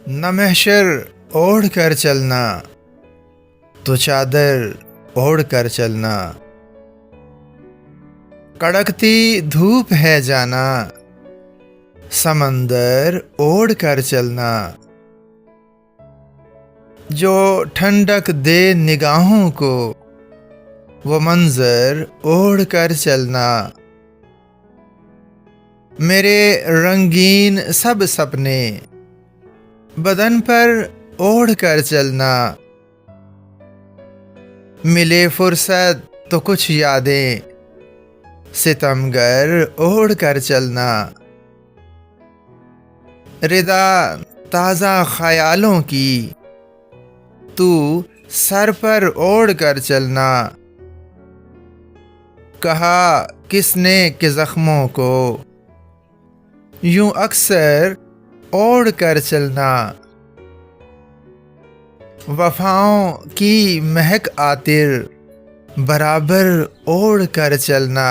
न महशर ओढ़ कर चलना, तो चादर ओढ़ कर चलना। कड़कती धूप है जाना, समंदर ओढ़ कर चलना। जो ठंडक दे निगाहों को, वो मंजर ओढ़ कर चलना। मेरे रंगीन सब सपने बदन पर ओढ़ कर चलना। मिले फुर्सत तो कुछ यादें सितमगर ओढ़ कर चलना। रिदा ताज़ा ख्यालों की तू सर पर ओढ़ कर चलना। कहा किसने कि जख्मों को यूं अक्सर ओढ़ कर चलना। वफाओं की महक आतिर बराबर ओढ़ कर चलना।